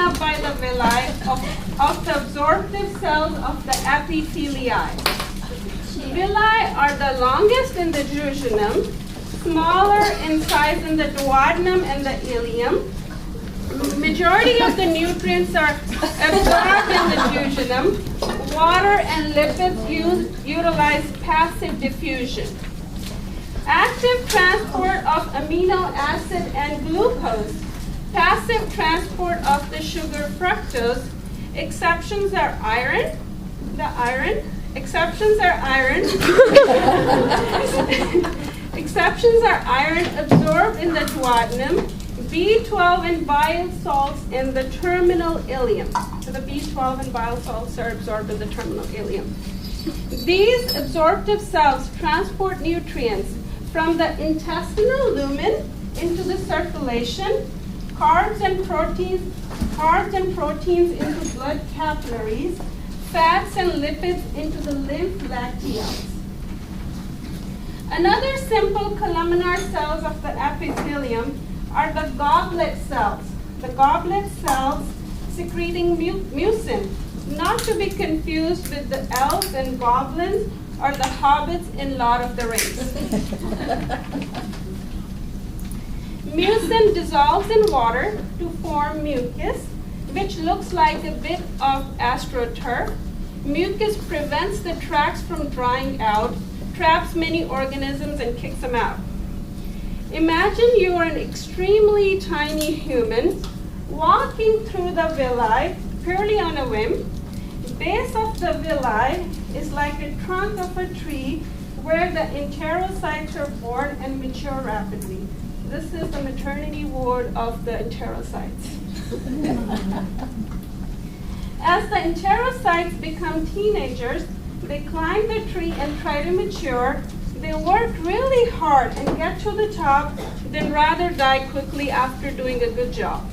up by the villi of the absorptive cells of the epithelium. Villi are the longest in the jejunum, smaller in size in the duodenum and the ileum. Majority of the nutrients are absorbed in the jejunum. Water and lipids utilize passive diffusion. Active transport of amino acid and glucose. Passive transport of the sugar fructose. Exceptions are iron. Exceptions are iron. Exceptions are iron absorbed in the duodenum, B12 and bile salts in the terminal ileum. So the B12 and bile salts are absorbed in the terminal ileum. These absorptive cells transport nutrients from the intestinal lumen into the circulation, carbs and proteins into blood capillaries, fats and lipids into the lymph lacteals. Another simple columnar cells of the epithelium are the goblet cells. The goblet cells secreting mucin, not to be confused with the elves and goblins or the hobbits in Lord of the Rings. Mucin dissolves in water to form mucus, which looks like a bit of astroturf. Mucus prevents the tracks from drying out, traps many organisms, and kicks them out. Imagine you are an extremely tiny human walking through the villi purely on a whim. Base of the villi is like a trunk of a tree where the enterocytes are born and mature rapidly. This is the maternity ward of the enterocytes. As the enterocytes become teenagers, they climb the tree and try to mature. They work really hard and get to the top, then rather die quickly after doing a good job.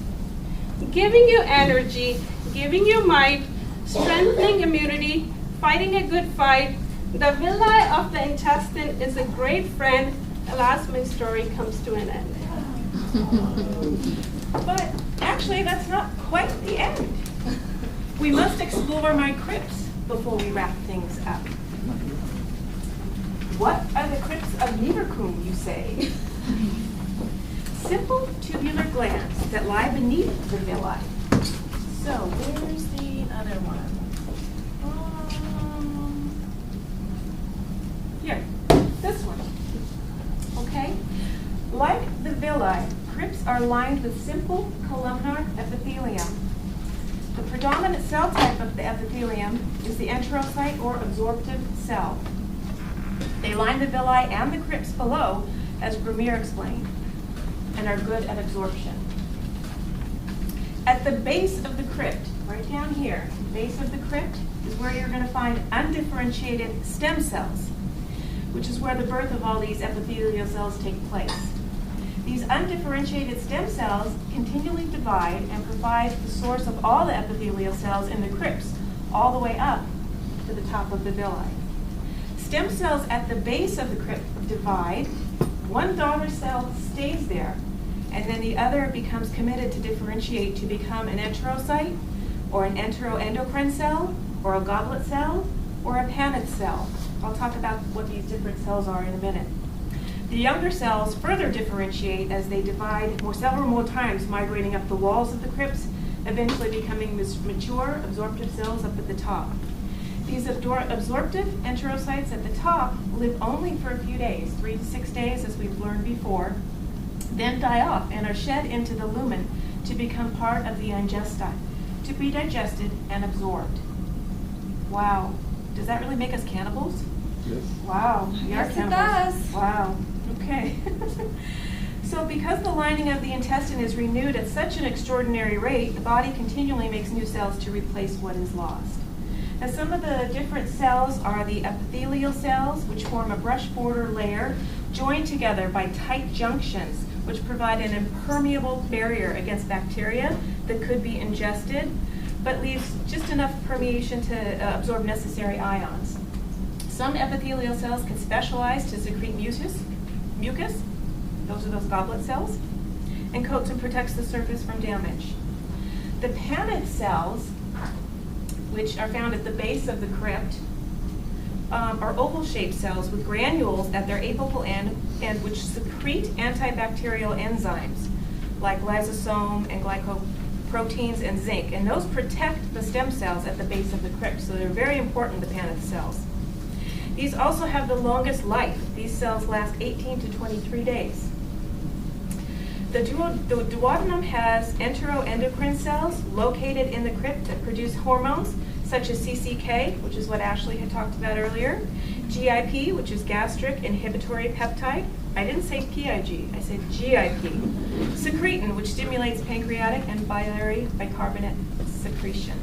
Giving you energy, giving you might, strengthening immunity, fighting a good fight. The villi of the intestine is a great friend. Alas, my story comes to an end. But actually, that's not quite the end. We must explore my crypts before we wrap things up. What are the crypts of Niederkum, you say? Simple tubular glands that lie beneath the villi. So, where's the other one? Here, this one. Okay? Like the villi, crypts are lined with simple columnar epithelium. The predominant cell type of the epithelium is the enterocyte or absorptive cell. They line the villi and the crypts below, as Vermeer explained, and are good at absorption. At the base of the crypt, right down here, the base of the crypt is where you're going to find undifferentiated stem cells, which is where the birth of all these epithelial cells take place. These undifferentiated stem cells continually divide and provide the source of all the epithelial cells in the crypts, all the way up to the top of the villi. Stem cells at the base of the crypt divide. One daughter cell stays there, and then the other becomes committed to differentiate to become an enterocyte, or an enteroendocrine cell, or a goblet cell, or a pannid cell. I'll talk about what these different cells are in a minute. The younger cells further differentiate as they divide several more times, migrating up the walls of the crypts, eventually becoming mature absorptive cells up at the top. These absorptive enterocytes at the top live only for a few days, 3 to 6 days as we've learned before, then die off and are shed into the lumen to become part of the intestine, to be digested and absorbed. Wow. Does that really make us cannibals? Yes. Wow. We are Yes, cannibals. it does. Wow. Okay. So because the lining of the intestine is renewed at such an extraordinary rate, the body continually makes new cells to replace what is lost. Now, some of the different cells are the epithelial cells, which form a brush border layer joined together by tight junctions, which provide an impermeable barrier against bacteria that could be ingested, but leaves just enough permeation to absorb necessary ions. Some epithelial cells can specialize to secrete mucus, those are those goblet cells, and coats and protects the surface from damage. The panneth cells, which are found at the base of the crypt, are oval-shaped cells with granules at their apical end which secrete antibacterial enzymes like lysosome and glycoproteins and zinc, and those protect the stem cells at the base of the crypt, so they're very important, the panneth cells. These also have the longest life. These cells last 18 to 23 days. The duodenum has enteroendocrine cells located in the crypt that produce hormones such as CCK, which is what Ashley had talked about earlier, GIP, which is gastric inhibitory peptide. I didn't say PIG, I said GIP. Secretin, which stimulates pancreatic and biliary bicarbonate secretion.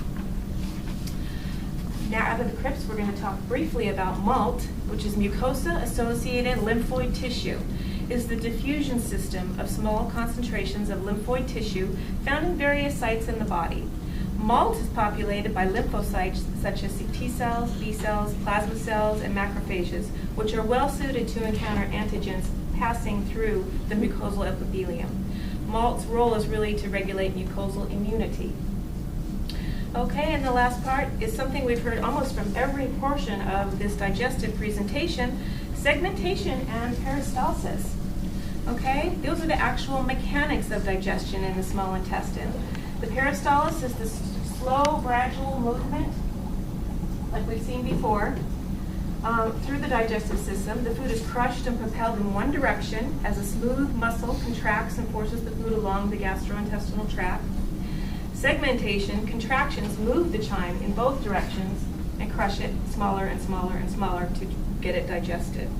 Now, out of the crypts, we're going to talk briefly about MALT, which is mucosa-associated lymphoid tissue. It is the diffusion system of small concentrations of lymphoid tissue found in various sites in the body. MALT is populated by lymphocytes such as T cells, B cells, plasma cells, and macrophages, which are well suited to encounter antigens passing through the mucosal epithelium. MALT's role is really to regulate mucosal immunity. Okay, and the last part is something we've heard almost from every portion of this digestive presentation, segmentation and peristalsis. Okay, those are the actual mechanics of digestion in the small intestine. The peristalsis is the slow, gradual movement, like we've seen before, through the digestive system. The food is crushed and propelled in one direction as a smooth muscle contracts and forces the food along the gastrointestinal tract. Segmentation, contractions move the chyme in both directions and crush it smaller and smaller and smaller to get it digested.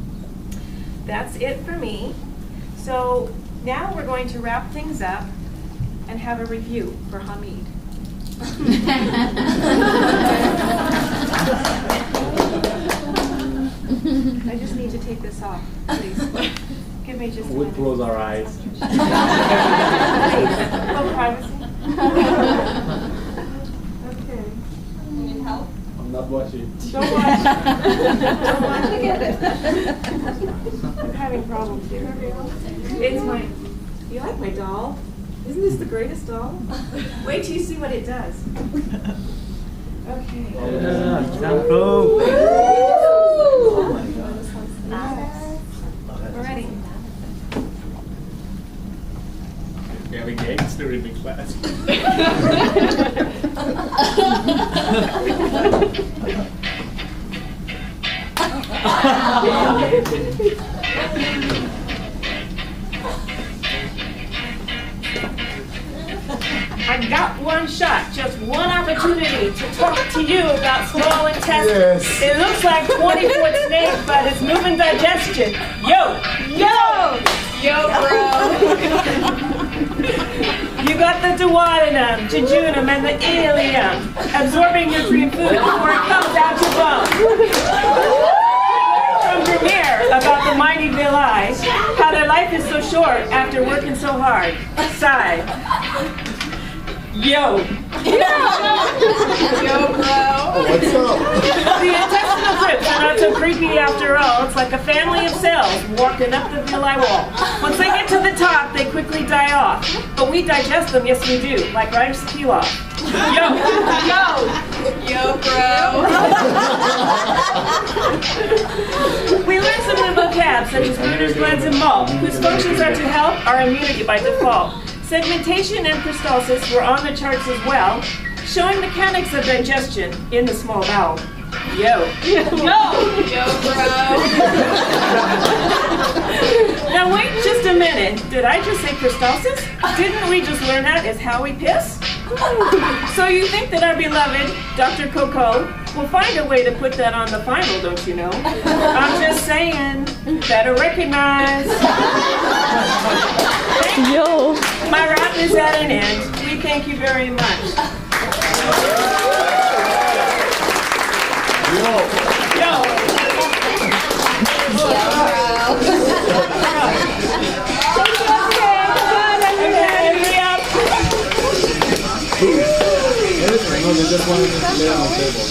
That's it for me. So now we're going to wrap things up and have a review for Hamid. I just need to take this off, please. Give me just a We'll minute. close our eyes. Please. No privacy. Okay. You need help? I'm not watching. Don't watch. Don't watch. Get it. I'm having problems here. It's my. You like my doll? Isn't this the greatest doll? Wait till you see what it does. Okay. We're ready. We have a gangster in the class. I got one shot, just one opportunity to talk to you about small intestine. Yes. It looks like 20-foot snake, but it's moving digestion. Yo! Yo! Yo, bro! You got the duodenum, jejunum, and the ileum absorbing nutrient food before it comes out your bone. From Vermeer about the mighty villi, how their life is so short after working so hard. Sigh. Yo. Yo, bro. What's up? The intestinal crypts are not so creepy after all. It's like a family of cells walking up the villi wall. Once they get to the top, they quickly die off. But we digest them, yes we do, like rice pilaf. Yo. Yo, bro. We learned some new vocab, such as rooters, blends, and malt, whose functions are to help our immunity by default. Segmentation and peristalsis were on the charts as well, showing mechanics of digestion in the small bowel. Yo. Yo, bro. Now wait just a minute. Did I just say peristalsis? Didn't we just learn that is how we piss? So you think that our beloved Dr. Coco will find a way to put that on the final, don't you know? I'm just saying, better recognize. Yo. My rap is at an end. We thank you very much. Yo. No, they just wanted to lay on the table.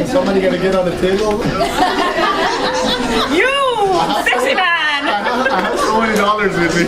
Somebody gotta get on the table. You, sexy man. colors with me.